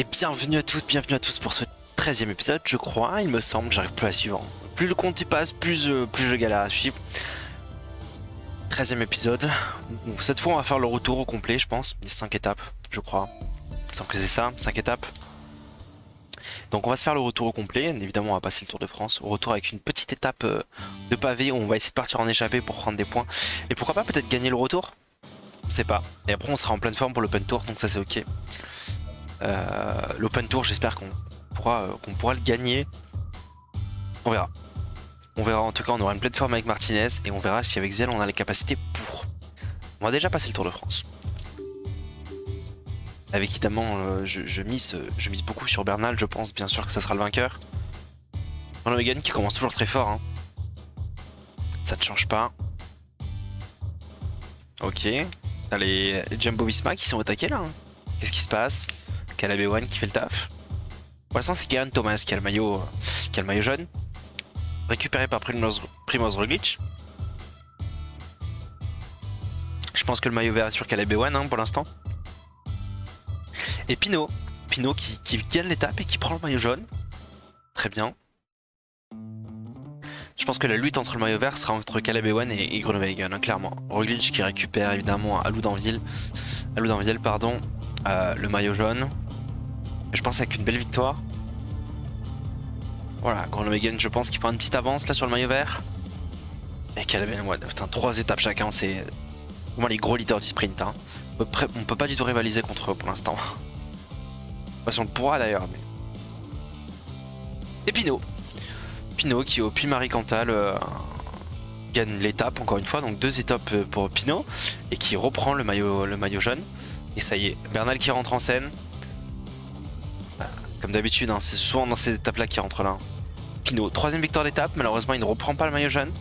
Et bienvenue à tous pour ce 13e épisode, je crois, il me semble, j'arrive plus à suivre. Plus le compte y passe, plus je galère à suivre. 13e épisode. Donc, cette fois on va faire le retour au complet, je pense, des 5 étapes, je crois. Il me semble que c'est ça, 5 étapes. Donc on va se faire le retour au complet, évidemment on va passer le Tour de France. Au retour avec une petite étape de pavé où on va essayer de partir en échappée pour prendre des points. Et pourquoi pas peut-être gagner le retour? On sait pas. Et après on sera en pleine forme pour l'Open Tour, donc ça c'est ok. L'Open Tour, j'espère qu'on pourra le gagner. On verra. On verra, en tout cas on aura une pleine forme avec Martinez et on verra si avec Zell on a les capacités pour. On va déjà passer le Tour de France. Avec évidemment, je mise beaucoup sur Bernal, je pense bien sûr que ça sera le vainqueur. Groenewegen qui commence toujours très fort. Hein. Ça ne change pas. Ok. T'as les Jumbo Visma qui sont attaqués là. Hein. Qu'est-ce qui se passe? Caleb Ewan qui fait le taf. Pour l'instant c'est Geraint Thomas qui a le maillot jaune. Récupéré par Primoz Roglic. Je pense que le maillot vert est sur Caleb Ewan hein, pour l'instant. Et Pinot qui gagne l'étape et qui prend le maillot jaune. Très bien. Je pense que la lutte entre le maillot vert sera entre Caleb Ewan et Groenewegen, hein, clairement. Roglic qui récupère évidemment à Loudanville, le maillot jaune. Je pense avec une belle victoire. Voilà, Groenewegen, je pense qu'il prend une petite avance là sur le maillot vert. Et Caleb Ewan, putain, 3 étapes chacun, c'est vraiment les gros leaders du sprint. Hein. On peut pas du tout rivaliser contre eux pour l'instant. Pas si on le pourra d'ailleurs. Mais... Et Pinot qui au Puy-Marie Cantal gagne l'étape encore une fois, donc 2 étapes pour Pinot et qui reprend le maillot jaune. Et ça y est, Bernal qui rentre en scène. Comme d'habitude, hein, c'est souvent dans ces étapes là qui rentre là. Pinot, 3ème victoire d'étape, malheureusement il ne reprend pas le maillot jaune.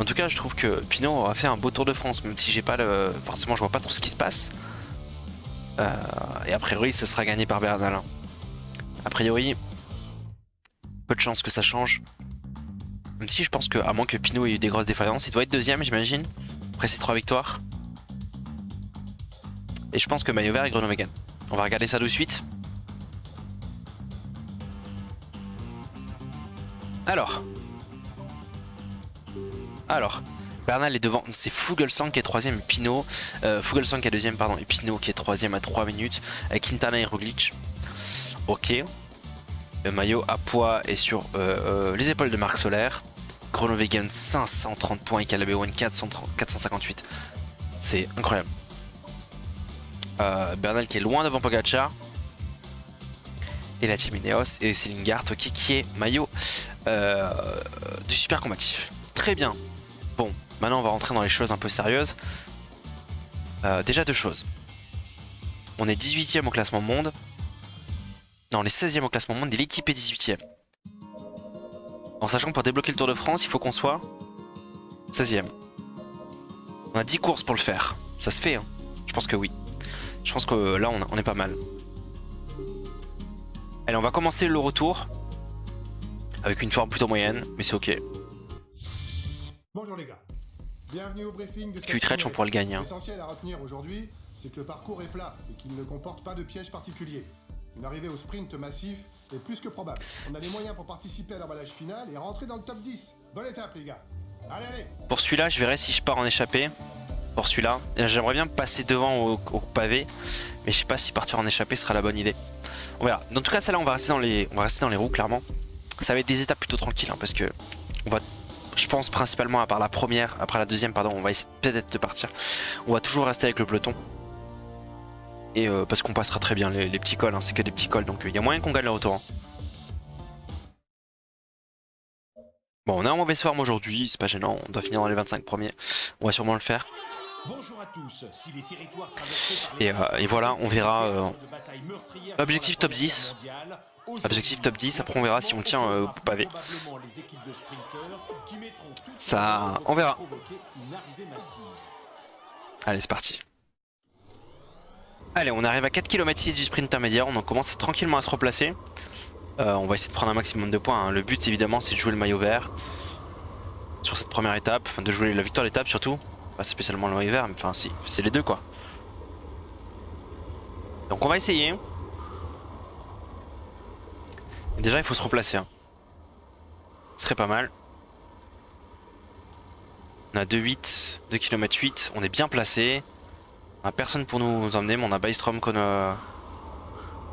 En tout cas je trouve que Pinot aura fait un beau Tour de France, même si j'ai pas le... forcément je vois pas trop ce qui se passe. Et a priori ce sera gagné par Bernal. Hein. A priori, peu de chance que ça change. Même si je pense que, à moins que Pinot ait eu des grosses défaillances, il doit être 2ème j'imagine, après ces 3 victoires. Et je pense que maillot vert et Groenewegen. On va regarder ça de suite. Alors, Bernal est devant, c'est Fuglsang qui est 3ème et Pinot, Fuglsang qui est 2ème pardon, et Pinot qui est 3ème à 3 minutes, avec Quintana et Roglic. Ok. Le maillot à poids est sur les épaules de Marc Soler. Groenewegen 530 points et Caleb Ewan 458. C'est incroyable. Bernal qui est loin devant Pogacar. Et la team Ineos et c'est Lingard qui est maillot du super combatif. Très bien. Bon, maintenant on va rentrer dans les choses un peu sérieuses. Déjà 2 choses. On est 18ème au classement monde. Non, on est 16ème au classement monde et l'équipe est 18ème. En sachant que pour débloquer le Tour de France, il faut qu'on soit 16ème. On a 10 courses pour le faire. Ça se fait, hein. Je pense que oui. Je pense que là, on est pas mal. Allez, on va commencer le retour. Avec une forme plutôt moyenne, mais c'est ok. Bonjour les gars. Bienvenue au briefing de Q-Tretch, on pourra le gagner. Hein. L'essentiel à retenir aujourd'hui, c'est que le parcours est plat et qu'il ne comporte pas de pièges particuliers. Une arrivée au sprint massif est plus que probable. On a les moyens pour participer à l'emballage final et rentrer dans le top 10. Bonne étape les gars. Allez, allez. Pour celui-là, je verrai si je pars en échappée. Pour celui-là, j'aimerais bien passer devant au pavé, mais je sais pas si partir en échappée sera la bonne idée. On verra. En tout cas, celle-là, on va rester dans les roues, clairement. Ça va être des étapes plutôt tranquilles, hein, parce que on va, je pense principalement à part la première, après la deuxième, pardon, on va essayer peut-être de partir. On va toujours rester avec le peloton. Et parce qu'on passera très bien les petits cols, hein, c'est que des petits cols, donc il y a moyen qu'on gagne le retour. Hein. Bon, on est en mauvaise forme aujourd'hui, c'est pas gênant, on doit finir dans les 25 premiers. On va sûrement le faire. Bonjour à tous. Si les territoires traversés par et voilà, on verra objectif top 10. Objectif top 10, après on verra si on tient au pavé. Ça, on verra. Allez, c'est parti. Allez, on arrive à 4 km 6 du sprint intermédiaire, on en commence tranquillement à se replacer. On va essayer de prendre un maximum de points. Hein. Le but évidemment c'est de jouer le maillot vert sur cette première étape, enfin de jouer la victoire d'étape surtout. Pas spécialement le maillot vert, mais enfin si, c'est les deux quoi. Donc on va essayer. Et déjà il faut se replacer. Hein. Ce serait pas mal. On a 2,8, 2 km 8, on est bien placé. On a personne pour nous emmener, mais on a Bystrom qu'on a...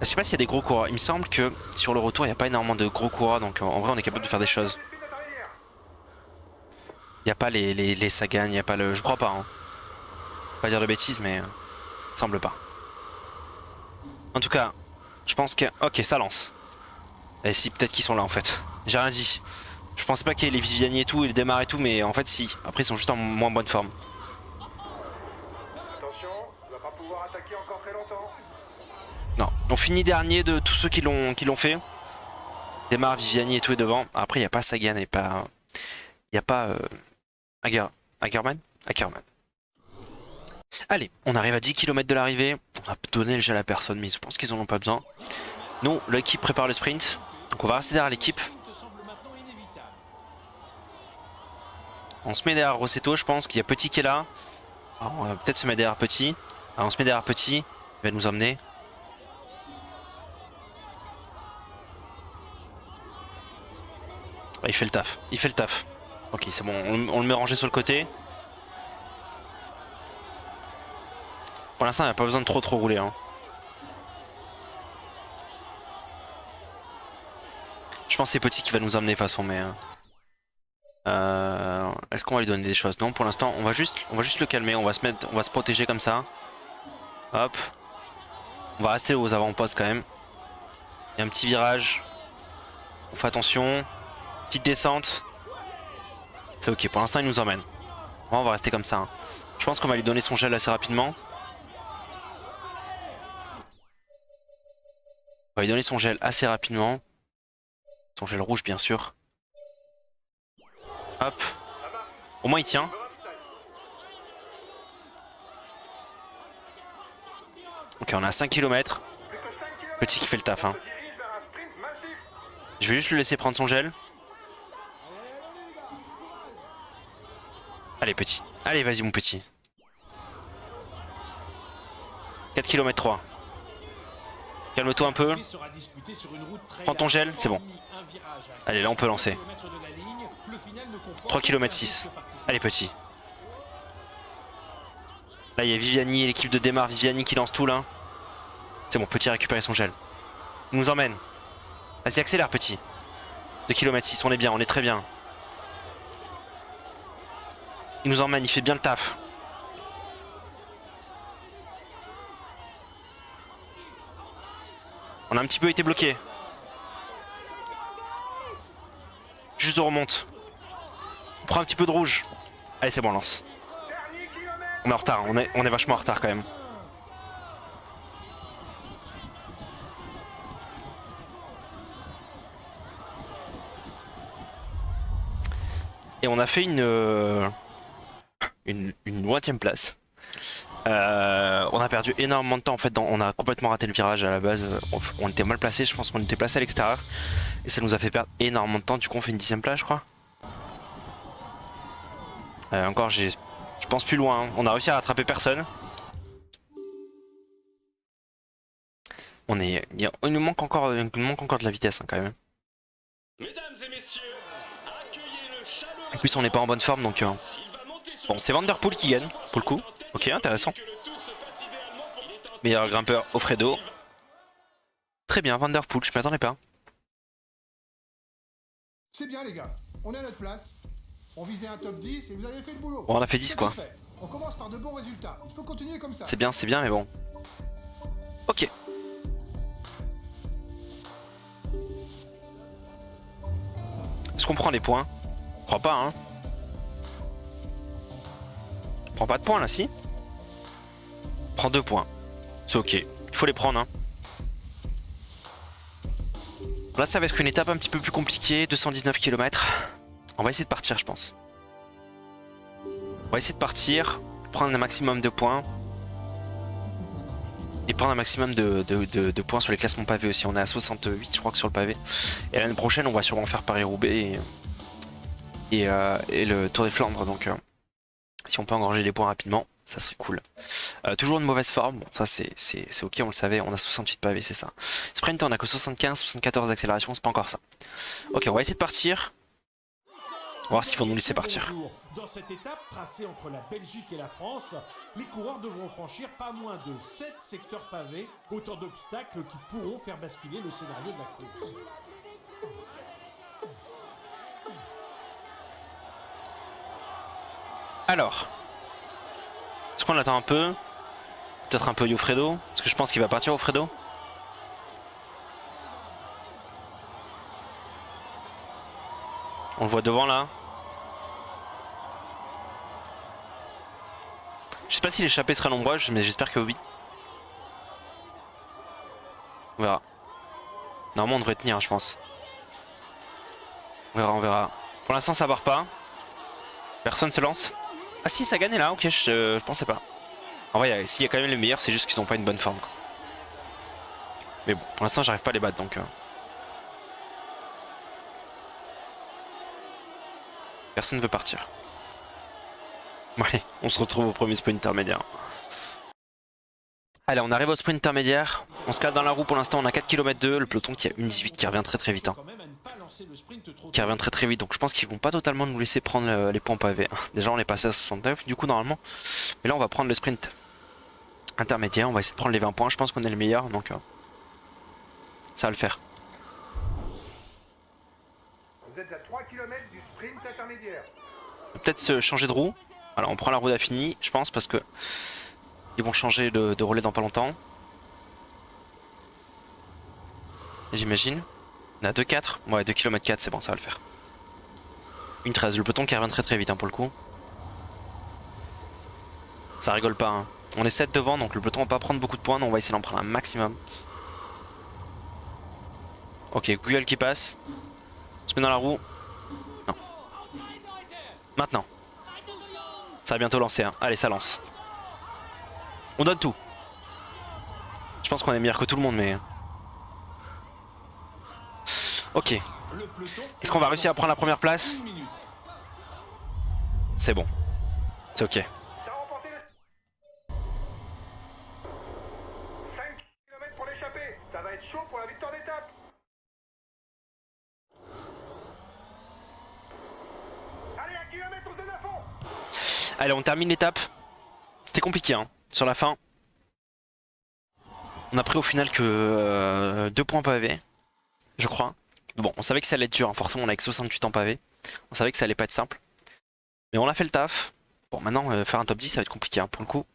Je sais pas s'il y a des gros coureurs. Il me semble que sur le retour il n'y a pas énormément de gros coureurs, donc en vrai on est capable de faire des choses. Il n'y a pas les Sagan, il n'y a pas le... Je crois pas. Hein. Pas dire de bêtises, mais semble pas. En tout cas, je pense que... Ok, ça lance. Et si, peut-être qu'ils sont là en fait. J'ai rien dit. Je pensais pas qu'il y ait les Viviani et tout, et le démarre et tout, mais en fait si. Après ils sont juste en moins bonne forme. Attention, on va pas pouvoir attaquer encore très longtemps. Non, on finit dernier de tous ceux qui l'ont fait. Démarre, Viviani et tout est devant. Après il n'y a pas Sagan et pas... Il n'y a pas... Ackerman. Allez, on arrive à 10 km de l'arrivée. On a donné le gel à personne, mais je pense qu'ils en ont pas besoin. Nous, l'équipe prépare le sprint. Donc on va rester derrière l'équipe. On se met derrière Rossetto, je pense qu'il y a Petit qui est là. Alors, on va peut-être se mettre derrière Petit. Alors, on se met derrière Petit, il va nous emmener. Il fait le taf, Ok, c'est bon, on le met rangé sur le côté. Pour l'instant, il n'y a pas besoin de trop rouler. Hein. Je pense que c'est Petit qui va nous emmener de toute façon, mais... Est-ce qu'on va lui donner des choses? Non, pour l'instant, on va juste le calmer. On va se protéger comme ça. Hop. On va rester aux avant-postes quand même. Il y a un petit virage. On fait attention. Petite descente. C'est ok. Pour l'instant, il nous emmène. On va rester comme ça. Hein. Je pense qu'on va lui donner son gel assez rapidement. On va lui donner son gel assez rapidement. Son gel rouge, bien sûr. Hop. Au moins il tient. Ok, on a 5 km. Petit qui fait le taf. Hein. Je vais juste le laisser prendre son gel. Allez Petit. Allez vas-y mon Petit. 4 km 3. Calme-toi un peu. Prends ton gel, c'est bon. Allez là on peut lancer. 3 km 6. Allez Petit. Là il y a Viviani, l'équipe de démarre Viviani qui lance tout là. C'est bon, Petit a récupéré son gel. Il nous emmène. Vas-y accélère Petit. 2 km 6, on est bien, on est très bien. Il nous emmène, il fait bien le taf. On a un petit peu été bloqué. Juste on remonte. On prend un petit peu de rouge. Allez c'est bon on lance. On est en retard, on est vachement en retard quand même. Et on a fait une 8ème place. On a perdu énormément de temps en fait, on a complètement raté le virage à la base, on était mal placé, je pense qu'on était placé à l'extérieur et ça nous a fait perdre énormément de temps, du coup on fait une 10ème place je crois. Encore je pense plus loin, hein. On a réussi à rattraper personne. Il nous manque encore de la vitesse hein, quand même. Mesdames et messieurs, accueillez le chaleureux. En plus on n'est pas en bonne forme donc bon c'est Van Der Poel qui gagne pour le coup. Ok intéressant. Meilleur grimpeur Offredo. Très bien Van Der Poel, je m'attendais pas. C'est bien les gars, on est à notre place. On visait un top 10 et vous avez fait le boulot. Bon on a fait 10 quoi. On commence par de bons résultats. Il faut continuer comme ça. C'est bien mais bon. Ok. Est-ce qu'on prend les points? Je crois pas hein. On prend pas de points là si? On prend 2 points. C'est ok. Il faut les prendre hein. Là ça va être une étape un petit peu plus compliquée. 219 km. On va essayer de partir je pense. On va essayer de partir. Prendre un maximum de points. Et prendre un maximum de points sur les classements pavés aussi. On est à 68 je crois que sur le pavé. Et l'année prochaine on va sûrement faire Paris-Roubaix et le Tour des Flandres. Donc si on peut engranger les points rapidement, Ça serait cool. Toujours une mauvaise forme. Bon, ça c'est ok, on le savait. On a 68 pavés, c'est ça. Sprint, on a que 75, 74 d'accélération, c'est pas encore ça. Ok, on va essayer de partir. On va voir s'ils vont nous laisser partir. Dans cette étape tracée entre la Belgique et la France, les coureurs devront franchir pas moins de 7 secteurs pavés, autant d'obstacles qui pourront faire basculer le scénario de la course. Alors, est-ce qu'on attend un peu? Peut-être un peu Yofredo, parce que je pense qu'il va partir Yofredo. On le voit devant là. Je sais pas si l'échappée sera nombreuse, mais j'espère que oui. On verra. Normalement on devrait tenir, je pense. On verra, on verra. Pour l'instant ça part pas. Personne se lance. Ah si, ça a gagné là, ok, je pensais pas. En vrai, s'il y a quand même les meilleurs, c'est juste qu'ils n'ont pas une bonne forme, quoi. Mais bon, pour l'instant j'arrive pas à les battre, donc... Personne ne veut partir. Bon allez, on se retrouve au premier sprint intermédiaire. Allez, on arrive au sprint intermédiaire. On se cale dans la roue pour l'instant, on a 4 km 2. Le peloton qui a 1,18 qui revient très vite. Hein. Qui revient très vite, donc je pense qu'ils vont pas totalement nous laisser prendre les points pavés. Déjà on est passé à 69 du coup normalement. Mais là on va prendre le sprint intermédiaire, on va essayer de prendre les 20 points. Je pense qu'on est le meilleur, donc ça va le faire. Vous êtes à 3 km du sprint intermédiaire. Peut-être se changer de roue. Alors on prend la roue d'Affini, je pense, parce que ils vont changer de relais dans pas longtemps. J'imagine. On a 2,4. Ouais, 2 km 4, c'est bon, ça va le faire. 1,13. Le peloton qui revient très vite hein, pour le coup. Ça rigole pas. Hein. On est 7 devant, donc le peloton va pas prendre beaucoup de points, donc on va essayer d'en prendre un maximum. Ok, Google qui passe. On se met dans la roue. Non. Maintenant. Ça va bientôt lancer. Hein. Allez, ça lance. On donne tout. Je pense qu'on est meilleur que tout le monde, mais... Ok. Est-ce qu'on va réussir à prendre la première place? C'est bon. C'est ok. T'as remporté le... 5 km pour l'échapper. Ça va être chaud pour la victoire d'étape. Allez, 1 km, on se donne à fond. Allez, on termine l'étape. C'était compliqué hein, sur la fin. On a pris au final que 2 points pavés, je crois. Bon, on savait que ça allait être dur, hein. Forcément on a que 68 en pavé. On savait que ça allait pas être simple. Mais on a fait le taf. Bon, maintenant faire un top 10 ça va être compliqué hein, pour le coup.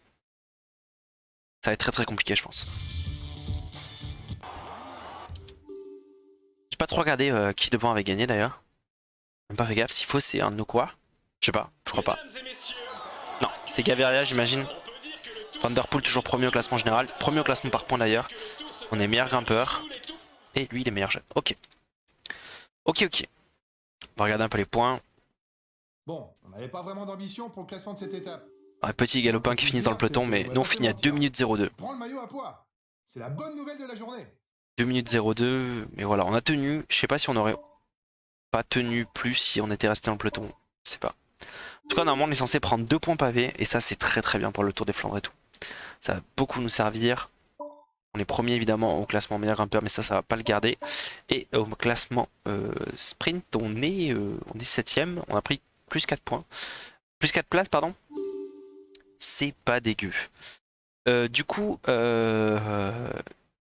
Ça va être très compliqué je pense. J'ai pas trop regardé qui devant avait gagné d'ailleurs. Même pas fait gaffe, s'il faut c'est un de nos quoi. Je sais pas, je crois pas. Non, c'est Gaviria j'imagine. Vanderpool toujours premier au classement général. Premier au classement par points d'ailleurs. On est meilleur grimpeur. Et lui il est meilleur jeune. Ok. Ok. On va regarder un peu les points. Bon, on n'avait pas vraiment d'ambition pour le classement de cette étape. Un petit galopin qui finissent dans le peloton, mais nous on finit à 2 minutes 02. Prends le maillot à poids. C'est la bonne nouvelle de la journée. 2 minutes 02, mais voilà, on a tenu. Je sais pas si on aurait pas tenu plus si on était resté dans le peloton. Je sais pas. En tout cas, normalement, on est censé prendre 2 points pavés, et ça, c'est très bien pour le Tour des Flandres et tout. Ça va beaucoup nous servir. On est premier évidemment au classement meilleur grimpeur, mais ça va pas le garder. Et au classement sprint, on est 7ème. On a pris plus 4 points. Plus 4 places, pardon. C'est pas dégueu. Du coup,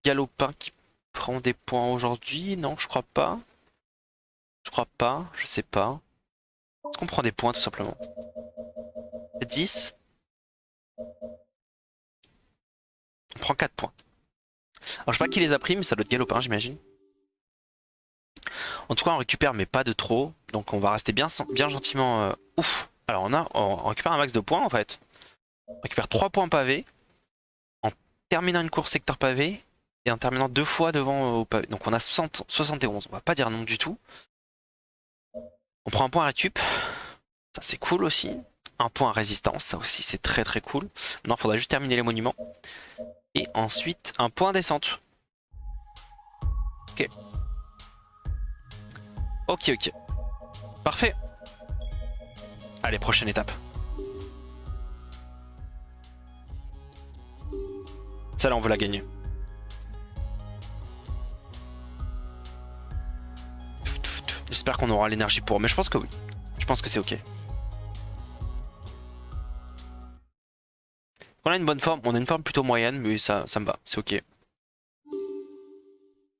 Galopin qui prend des points aujourd'hui. Non, je crois pas. Je sais pas. Est-ce qu'on prend des points tout simplement? 10. On prend 4 points. Alors je sais pas qui les a pris, mais ça doit être Galopin j'imagine. En tout cas on récupère mais pas de trop. Donc on va rester bien gentiment. Ouf. Alors on récupère un max de points en fait. On récupère 3 points pavés. En terminant une course secteur pavé. Et en terminant 2 fois devant au pavé. Donc on a 71. On va pas dire non du tout. On prend un point récup. Ça c'est cool aussi. Un point résistance. Ça aussi c'est très cool. Maintenant il faudra juste terminer les monuments. Et ensuite, un point descente. Ok. Ok. Parfait. Allez, prochaine étape. Celle-là, on veut la gagner. J'espère qu'on aura l'énergie pour. Mais je pense que oui. Je pense que c'est ok. On a une bonne forme. On a une forme plutôt moyenne, mais ça me va. C'est ok.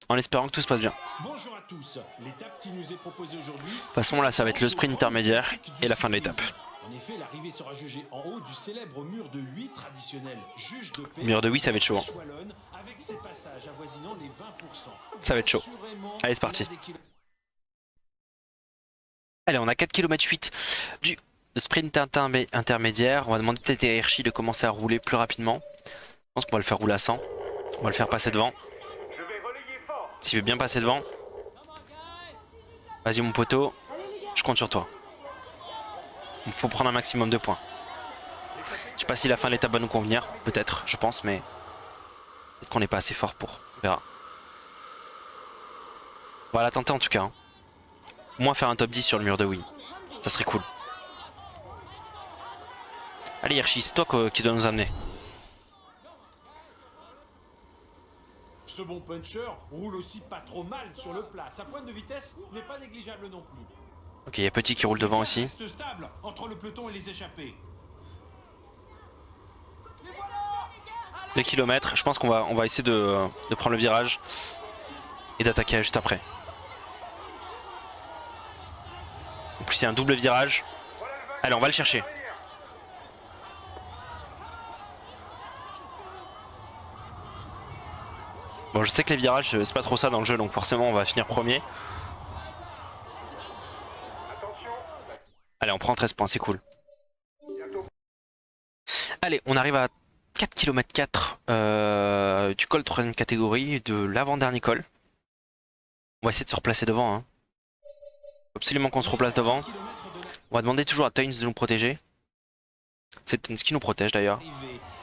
En espérant que tout se passe bien. Bonjour à tous. L'étape qui nous est proposée aujourd'hui. De toute façon, là, ça va être le sprint intermédiaire et la fin de l'étape. En effet, l'arrivée sera jugée en haut du célèbre mur de 8 traditionnel. Juge de paix. Mur de 8, ça va être chaud. Hein. Avec ses passages avoisinant les 20%. Ça va être chaud. Allez, c'est parti. Allez, on a 4 km 8 du sprint intermédiaire. On va demander peut-être à Hirschi de commencer à rouler plus rapidement. Je pense qu'on va le faire rouler à 100. On va le faire passer devant. S'il veut bien passer devant. Vas-y mon poteau. Je compte sur toi. Il faut prendre un maximum de points. Je sais pas si la fin de l'étape va nous convenir. Peut-être, je pense, mais peut-être qu'on n'est pas assez fort pour. On verra. On va la tenter en tout cas. Hein. Au moins faire un top 10 sur le mur de oui. Ça serait cool. Allez Hirschi, c'est toi qui dois nous amener. Ce bon puncher roule aussi pas trop mal sur le plat. Sa pointe de vitesse n'est pas négligeable non plus. Ok, il y a Petit qui roule devant aussi. Reste stable entre le peloton et les échappés. 2 km, je pense qu'on va essayer de prendre le virage et d'attaquer juste après. En plus il y a un double virage. Allez, on va le chercher. Bon, je sais que les virages c'est pas trop ça dans le jeu, donc forcément on va finir premier. Allez, on prend 13 points, c'est cool. Allez, on arrive à 4 km 4 du col 3ème catégorie, de l'avant-dernier col. On va essayer de se replacer devant. Hein. Faut absolument qu'on se replace devant. On va demander toujours à Toynes de nous protéger. C'est Toynes qui nous protège d'ailleurs.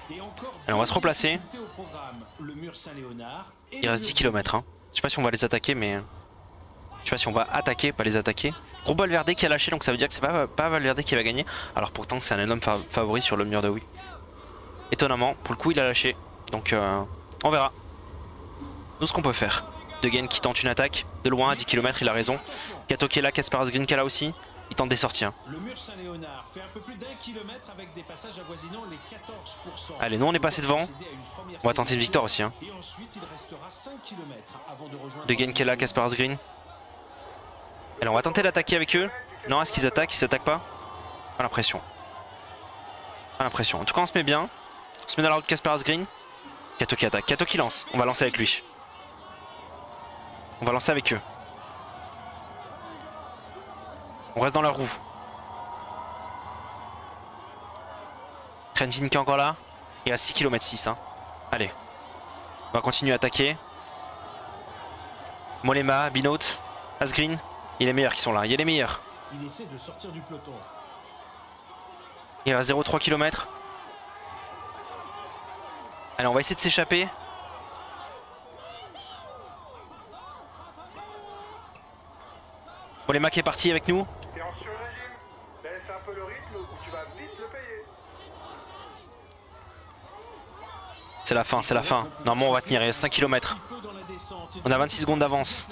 Allez, on va se replacer. Il reste 10 km. Hein. Je sais pas si on va les attaquer, mais... Je sais pas si on va attaquer, pas les attaquer. Gros Valverde qui a lâché, donc ça veut dire que c'est pas Valverde qui va gagner. Alors pourtant c'est un énorme favori sur le mur de oui. Étonnamment, pour le coup il a lâché. Donc on verra. Nous ce qu'on peut faire. De Gain qui tente une attaque de loin à 10 km, il a raison. Kato qui est là, Kasparas Green qui est là aussi. Il tente des sorties. Hein. Le mur Saint-Léonard fait un peu plus d'1 kilomètre avec des passages avoisinant les 14%. Allez, nous on est passé devant. On va tenter une victoire aussi. Hein. Et ensuite, il restera 5 km avant de rejoindre De Gain qui est là, Kasparas Green. Allez, on va tenter d'attaquer avec eux. Non, est-ce qu'ils attaquent? Ils s'attaquent pas? Pas l'impression. Pas l'impression. En tout cas, on se met bien. On se met dans la route Kasparas Green. Kato qui attaque. Kato qui lance. On va lancer avec lui. On va lancer avec eux. On reste dans leur roue. Krenjin qui est encore là. Il reste 6 km 6. Hein. Allez. On va continuer à attaquer. Molema, Binout, Asgreen. Il est meilleur qui sont là. Il y a les meilleurs. Il essaie de sortir du peloton. Il reste 0,3 km. Allez, on va essayer de s'échapper. Molema qui est parti avec nous. T'es en sur-régime. Baisse un peu le rythme ou tu vas vite le payer. C'est la fin, c'est la fin. Normalement on va tenir, il reste 5 km. On a 26 secondes d'avance.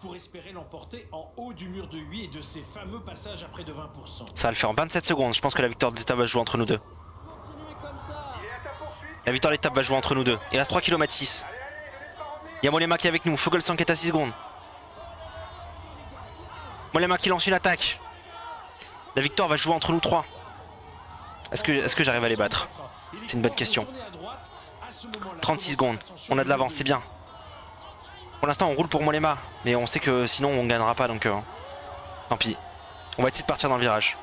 Pour espérer l'emporter en haut du mur de 8 et de ces fameux passages à près de 20%. Ça va le faire en 27 secondes. Je pense que la victoire de l'étape va se jouer entre nous deux. La victoire de l'étape va se jouer entre nous deux. Il reste 3 km 6. Il y a Molema qui est avec nous. Fogelsang qui est à 6 secondes. Molema qui lance une attaque. La victoire va se jouer entre nous trois. Est-ce que j'arrive à les battre? C'est une bonne question. 36 secondes. On a de l'avance, c'est bien. Pour l'instant on roule pour Molema, mais on sait que sinon on ne gagnera pas, donc tant pis. On va essayer de partir dans le virage.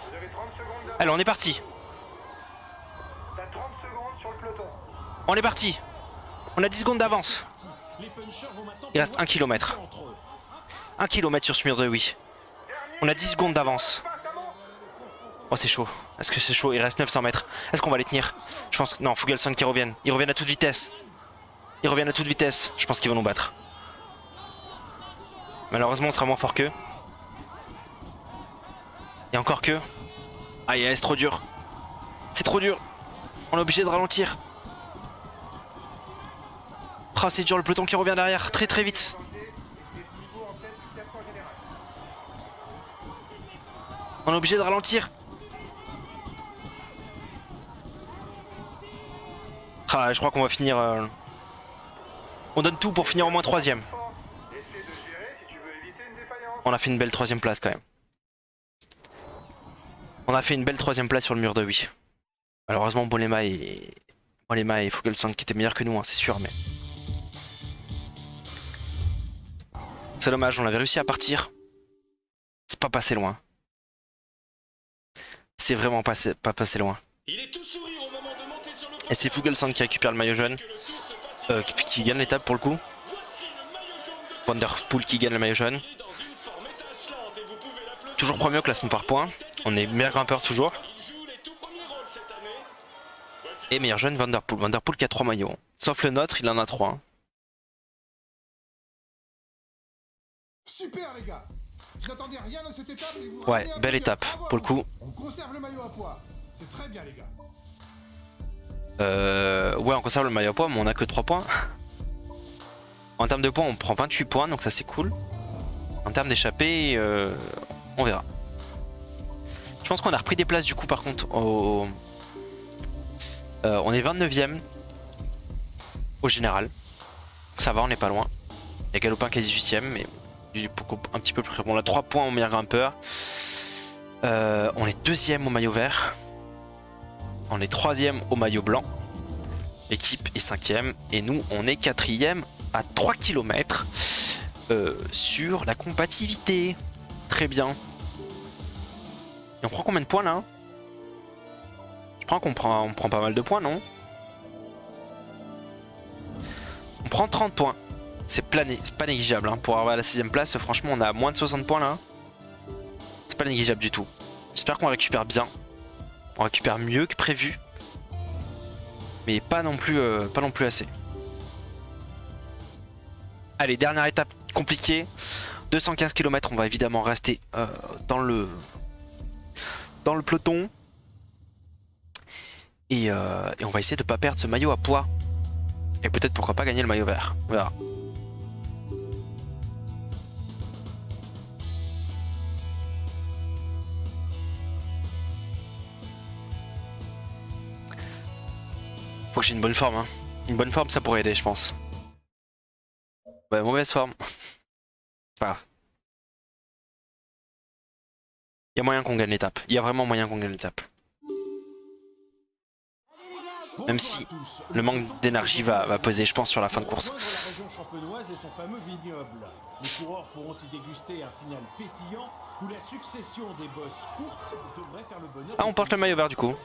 Vous avez 30 secondes d'avance. Allez, on est parti. T'as 30 secondes sur le peloton. On est parti. On a 10 secondes d'avance. Il reste 1 km. 1 km sur ce mur de oui. On a 10 secondes d'avance. Oh c'est chaud. Est-ce que c'est chaud? Il reste 900 mètres. Est-ce qu'on va les tenir? Je pense que... Non, Fogelsang qui reviennent. Ils reviennent à toute vitesse. Ils reviennent à toute vitesse. Je pense qu'ils vont nous battre. Malheureusement on sera moins fort qu'eux. Et encore que... Aïe, c'est trop dur. C'est trop dur. On est obligé de ralentir. Ah, c'est dur, le peloton qui revient derrière très très vite. On est obligé de ralentir. Ah, je crois qu'on va finir... On donne tout pour finir au moins 3ème. On a fait une belle 3ème place quand même. On a fait une belle 3ème place sur le mur de oui. Malheureusement Bolema et Fuglsang qui étaient meilleurs que nous, hein, c'est sûr, mais... C'est dommage, on avait réussi à partir. C'est pas passé loin. C'est vraiment pas passé loin. Et c'est Fuglsang qui récupère le maillot jaune. Qui gagne l'étape pour le coup. Van der Poel qui gagne le maillot jaune. Toujours premier au classement par points. On est meilleur grimpeur toujours. Et meilleur jeune Van der Poel. Van der Poel qui a 3 maillots. Sauf le nôtre, il en a 3. Hein. Super les gars. Je n'attendais rien de cette étape et vous Ouais, ramenez un belle podium. étape Bravo. pour le coup. On conserve le maillot à poids. C'est très bien les gars. Ouais, on conserve le maillot à poids, mais on a que 3 points. En termes de points, on prend 28 points, donc ça c'est cool. En termes d'échappée, on verra. Je pense qu'on a repris des places du coup par contre. On est 29ème au général. Donc ça va, on n'est pas loin. Il y a Galopin qui est 18ème, mais un petit peu plus. Bon, on a 3 points au meilleur grimpeur. On est 2ème au maillot vert. On est 3ème au maillot blanc. L'équipe est 5ème. Et nous, on est 4ème à 3 km sur la combativité. Très bien. Et on prend combien de points là? Je crois qu'on prend pas mal de points, non? On prend 30 points. C'est pas négligeable. Hein. Pour avoir la 6ème place, franchement, on a moins de 60 points là. C'est pas négligeable du tout. J'espère qu'on récupère bien. On récupère mieux que prévu. Mais pas non plus assez. Allez, dernière étape compliquée. 215 km, on va évidemment rester dans le peloton. Et on va essayer de ne pas perdre ce maillot à poids. Et peut-être pourquoi pas gagner le maillot vert. On verra. Faut que j'ai une bonne forme. Hein. Une bonne forme, ça pourrait aider, je pense. Ouais, mauvaise forme. Voilà. Il y a moyen qu'on gagne l'étape. Il y a vraiment moyen qu'on gagne l'étape. Même si le manque d'énergie va peser, je pense, sur la fin de course. La région champenoise et son fameux vignoble. Les coureurs pourront y déguster un final pétillant où la succession des bosses courtes devrait faire le bonheur. Ah, on porte le maillot vert du coup.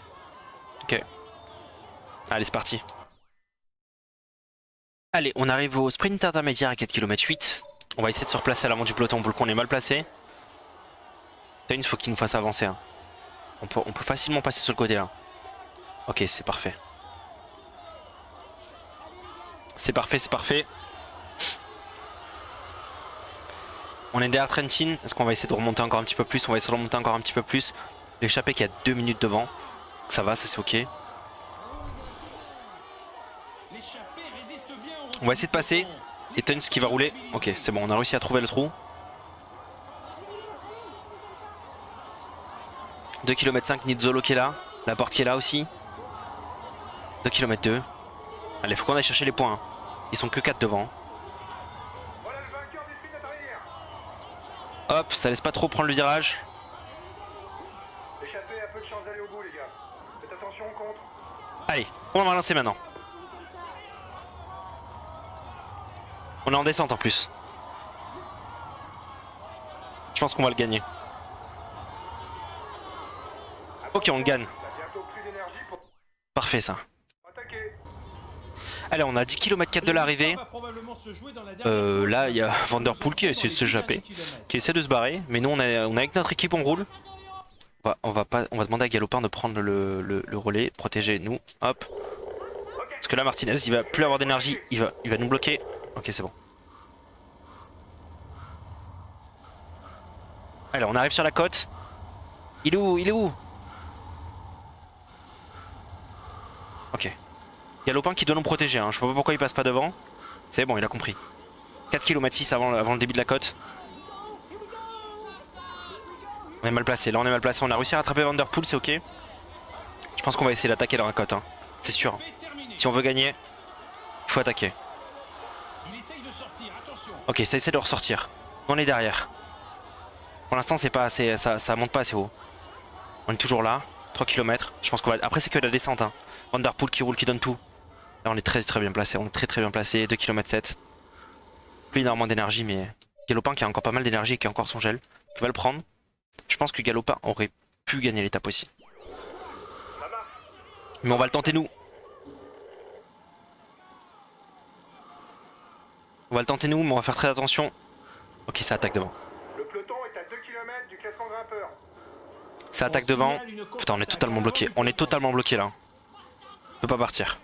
Ok. Allez, c'est parti. Allez, on arrive au sprint intermédiaire à 4 km 8. On va essayer de se replacer à l'avant du peloton pour le coup, on est mal placé. Il faut qu'il nous fasse avancer. Hein. On peut facilement passer sur le côté là. Ok, c'est parfait. C'est parfait, c'est parfait. On est derrière Trentin. Est-ce qu'on va essayer de remonter encore un petit peu plus? On va essayer de remonter encore un petit peu plus. L'échappée qui a 2 minutes devant. Ça va, ça c'est ok. On va essayer de passer. Et Tuns qui va rouler. Ok, c'est bon, on a réussi à trouver le trou. 2 km 5, Nizzolo qui est là. La porte qui est là aussi. 2 km 2. Allez, faut qu'on aille chercher les points. Hein. Ils sont que 4 devant. Voilà le vainqueur du sprint à trahir. Hop, ça laisse pas trop prendre le virage. Échappez un peu de chance d'aller au bout, les gars. Faites attention au contre. Allez, on va lancer maintenant. On est en descente en plus. Je pense qu'on va le gagner. Ok, on le gagne. T'as bientôt plus d'énergie pour Parfait ça. attaquer. Allez, on a 10 km 4 de l'arrivée. Là, il y a Van der Poel qui essaie de se japper, qui essaie de se barrer. Mais nous, on est avec notre équipe, on roule. On va demander à Galopin de prendre le relais, de protéger nous. Hop. Parce que là, Martinez, il va plus avoir d'énergie. Il va nous bloquer. Ok, c'est bon. Allez, on arrive sur la côte. Il est où? Il est où? Ok. Galopin qui doit nous protéger, hein. Je sais pas pourquoi il passe pas devant. C'est bon, il a compris. 4 km 6 avant le début de la côte. On est mal placé, là on est mal placé. On a réussi à rattraper Vanderpool, c'est ok. Je pense qu'on va essayer d'attaquer dans la côte, hein. C'est sûr. Si on veut gagner, il faut attaquer. Ok, ça essaie de ressortir. On est derrière. Pour l'instant, c'est pas assez, ça monte pas assez haut. On est toujours là, 3 km. Je pense qu'on va. Après, c'est que la descente, hein. Vanderpool qui roule, qui donne tout. Là, on est très bien placé. On est très bien placé. 2 km 7. Plus énormément d'énergie, mais Galopin qui a encore pas mal d'énergie, qui a encore son gel, qui va le prendre. Je pense que Galopin aurait pu gagner l'étape aussi. Mais on va le tenter nous. On va le tenter nous, mais on va faire très attention. Ok, ça attaque devant. Le peloton est à 2 km du classement grimpeur. Ça attaque devant. Putain, on est totalement bloqué. On est totalement bloqué là. On peut pas partir.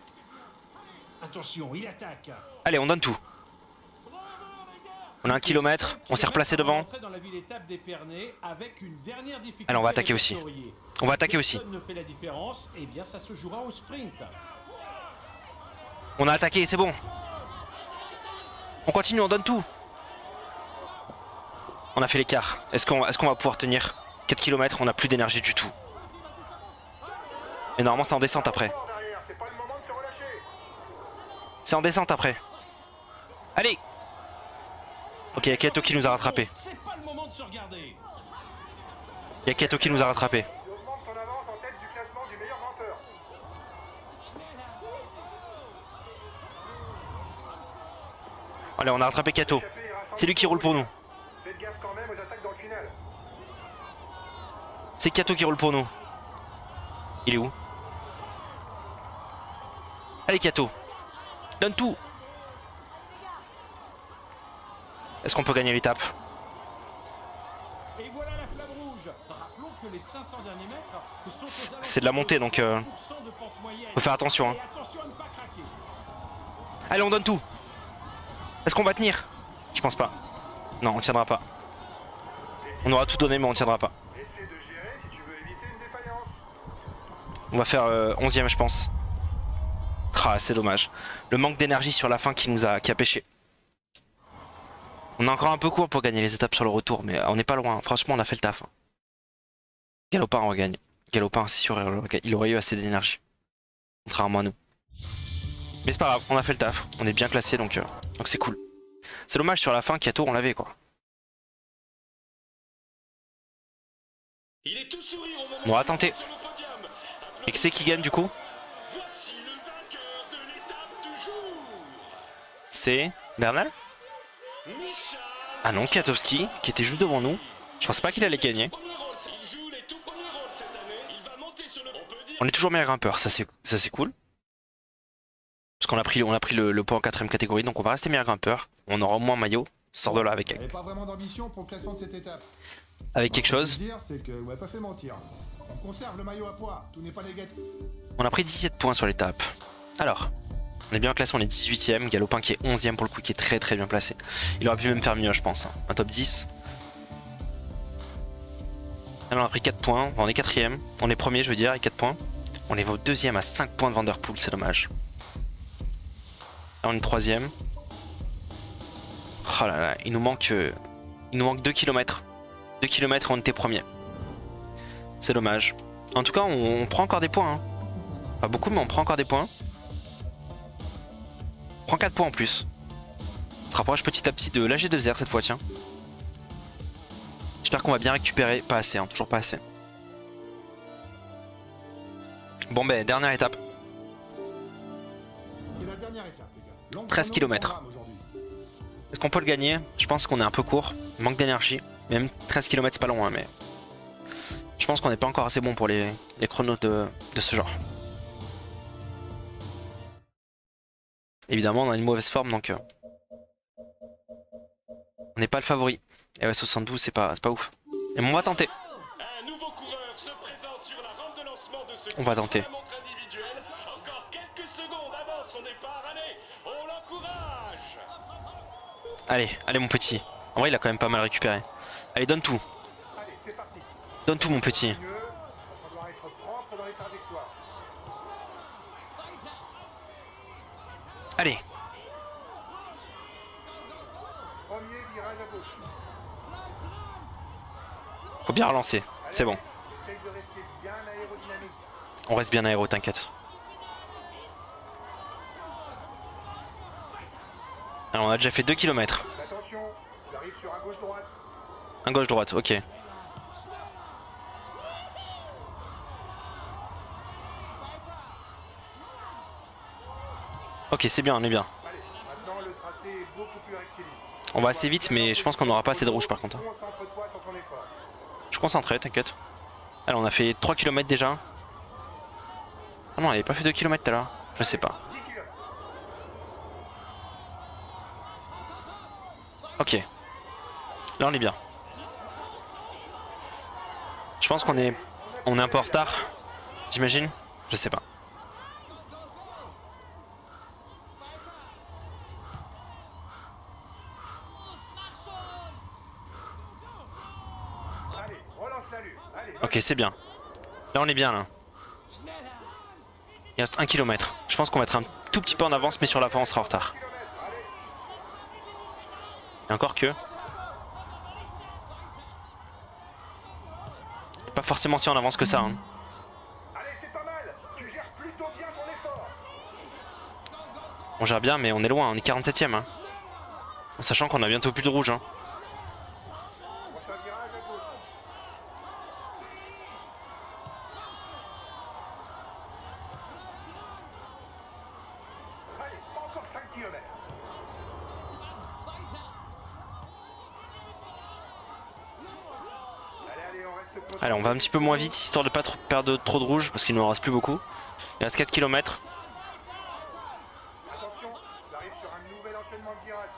Attention, il attaque. Allez, on donne tout. On a 1 km, on s'est replacé devant. Allez, on va attaquer aussi. On va attaquer aussi. On a attaqué, c'est bon. On continue, on donne tout. On a fait l'écart. Est-ce qu'on va pouvoir tenir 4 km? On n'a plus d'énergie du tout. Et normalement c'est en descente après. C'est en descente après. Allez. Ok, il y a Kato qui nous a rattrapé. Il y a Kato qui nous a rattrapé. Allez, on a rattrapé Kato. C'est lui qui roule pour nous. C'est Kato qui roule pour nous. Il est où? Allez Kato. Donne tout. Est-ce qu'on peut gagner l'étape? C'est de la montée donc faut faire attention, hein. Allez, on donne tout. Est-ce qu'on va tenir? Je pense pas. Non, on tiendra pas. On aura tout donné mais on tiendra pas. On va faire 11ème je pense. Ah, c'est dommage. Le manque d'énergie sur la fin qui a pêché. On est encore un peu court pour gagner les étapes sur le retour, mais on n'est pas loin. Franchement, on a fait le taf. Galopin, on regagne. Galopin, c'est sûr, il aurait eu assez d'énergie. Contrairement à nous. Mais c'est pas grave, on a fait le taf. On est bien classé, donc c'est cool. C'est dommage sur la fin, Kato, on l'avait quoi. On va tenter. Et qui c'est qui gagne du coup? C'est Bernal? Ah non, Katowski, qui était juste devant nous. Je pensais pas qu'il allait gagner. On est toujours meilleur grimpeur, ça c'est cool. Parce qu'on a pris le point en 4ème catégorie, donc on va rester meilleur grimpeur. On aura au moins un maillot, sort de là avec pas vraiment d'ambition pour le classement de cette étape. Avec quelque chose. C'est que vous m'avez pas fait mentir. On conserve le maillot à poids, tout n'est pas négatif. On a pris 17 points sur l'étape. Alors, on est bien classé, on est 18ème. Galopin qui est 11ème pour le coup, qui est très bien placé. Il aurait pu même faire mieux, je pense. Un top 10. Alors on a pris 4 points. On est 4ème. On est premier, je veux dire, avec 4 points. On est au 2ème à 5 points de Vanderpool, c'est dommage. Là on est 3ème. Oh là là, il nous manque 2 km. 2 km et on était premier. C'est dommage. En tout cas, on prend encore des points. Hein. Pas beaucoup, mais on prend encore des points. On prend 4 points en plus. On se rapproche petit à petit de l'AG2R cette fois, tiens. J'espère qu'on va bien récupérer. Pas assez, hein, toujours pas assez. Bon ben, dernière étape. C'est la dernière étape, les gars. 13 km. Est-ce qu'on peut le gagner? Je pense qu'on est un peu court. Il manque d'énergie. Même 13 km c'est pas loin, mais... Je pense qu'on n'est pas encore assez bon pour les chronos de ce genre. Évidemment, on a une mauvaise forme, donc... on n'est pas le favori. Et ouais, 72, c'est pas ouf. Et bon, on va tenter. On va tenter. Allez, allez mon petit. En vrai, il a quand même pas mal récupéré. Allez, donne tout. Donne tout mon petit. Allez. Premier virage à gauche. Faut bien relancer. C'est bon. Essaye de rester bien aérodynamique. On reste bien aéro, t'inquiète. Alors on a déjà fait 2 km. Attention, j'arrive sur un gauche-droite. Un gauche-droite, ok. Ok, c'est bien, on est bien. Allez, maintenant le tracé est beaucoup plus rectiligne. On va assez vite, mais je pense qu'on n'aura pas assez de rouge par contre. Concentre-toi sur ton effort. Je suis concentré, t'inquiète. Alors on a fait 3 km déjà. Ah non, elle avait pas fait 2 km tout à l'heure. Je sais pas. 10 km. Ok. Là on est bien. Je pense qu'on est un peu en retard. J'imagine. Je sais pas. Allez, relance l'allure. Allez, Ok, c'est bien. Là on est bien là. Il reste 1 km. Je pense qu'on va être un tout petit peu en avance, mais sur la fin on sera en retard. Et encore que. Pas forcément si en avance que ça. Hein. allez, c'est pas mal. Tu gères plutôt bien ton effort. On gère bien, mais on est loin, on est 47ème. Hein. En sachant qu'on a bientôt plus de rouge. Hein. Prochain virage à gauche. Allez, encore 5 km. Allez, on reste concentré. Allez, on va un petit peu moins vite, histoire de pas perdre trop de rouge, parce qu'il ne nous en reste plus beaucoup. Il reste 4 km. Attention, j'arrive sur un nouvel enchaînement de virages.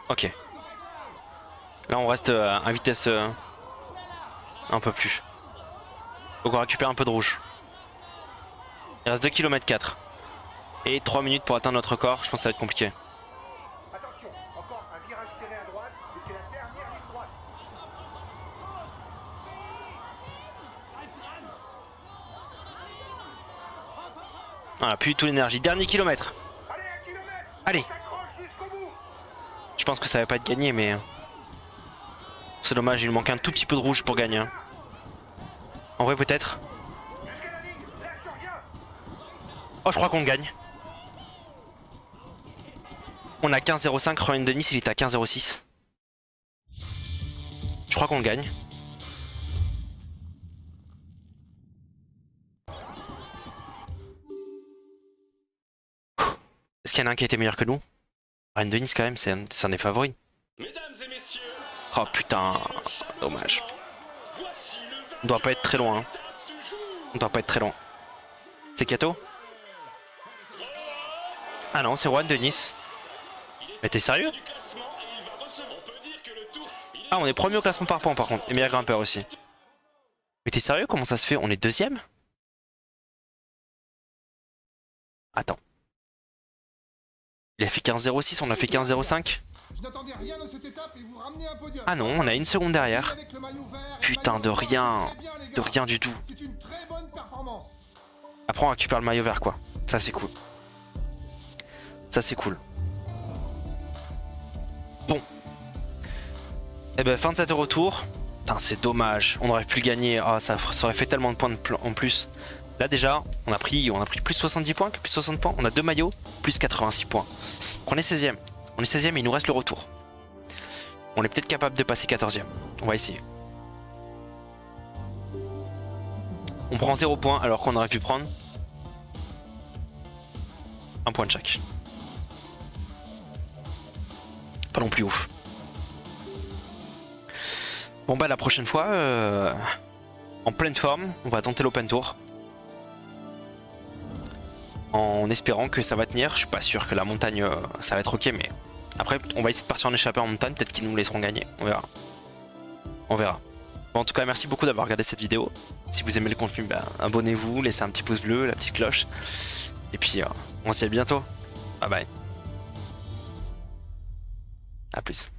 Ok. Là on reste à vitesse un peu plus. Donc on récupère un peu de rouge. Il reste 2 km 4. Et 3 minutes pour atteindre notre record, je pense que ça va être compliqué. Attention, encore un virage serré à droite, et c'est la dernière ligne droite. Voilà, plus du tout l'énergie. Dernier kilomètre. Allez, 1 km. Allez. On s'accroche jusqu'au bout. Je pense que ça va pas être gagné, mais c'est dommage, il manque un tout petit peu de rouge pour gagner. Hein. En vrai peut-être. Jusqu'à la ligne, lâche rien. Oh, je crois qu'on gagne. On a 15,05, Ryan Dennis il était à 15,06. Je crois qu'on le gagne. Est-ce qu'il y en a un qui a été meilleur que nous? Ryan Dennis quand même, c'est un des favoris. Mesdames et messieurs, Oh putain, dommage. On doit pas être très loin. Hein. On doit pas être très loin. C'est Kato? Ah non, c'est Juan de Nice. Mais t'es sérieux? du classement et il va recevoir. On peut dire que le tour. Ah, on est premier au classement par points par contre. Et meilleur grimpeur aussi. Mais t'es sérieux? Comment ça se fait? On est deuxième? Attends. Il a fait 15,06, on a fait 15,05. Je n'attendais rien de cette étape et vous ramenez un podium. Ah non, on a une seconde derrière. Avec le maillot vert et le Putain, maillot de orange, rien. très bien, les De gars. rien du tout. C'est une très bonne performance. Après, on récupère le maillot vert quoi. Ça, c'est cool. Ça, c'est cool. Bon. Et ben, fin de cet retour. Putain, c'est dommage. On aurait pu le gagner. Ah, ça aurait fait tellement de points en plus. Là, déjà, on a pris plus 70 points, plus 60 points. On a 2 maillots, plus 86 points. Donc, on est 16ème. On est 16ème et il nous reste le retour. On est peut-être capable de passer 14ème. On va essayer. On prend 0 points alors qu'on aurait pu prendre un point de chaque. Pas non plus ouf. Bon bah la prochaine fois, en pleine forme, on va tenter l'Open Tour. En espérant que ça va tenir. Je suis pas sûr que la montagne, ça va être ok, mais après on va essayer de partir en échappée en montagne. Peut-être qu'ils nous laisseront gagner. On verra. On verra. Bon, en tout cas, merci beaucoup d'avoir regardé cette vidéo. Si vous aimez le contenu, bah, abonnez-vous, laissez un petit pouce bleu, la petite cloche. Et puis, on se dit à bientôt. Bye bye. A plus.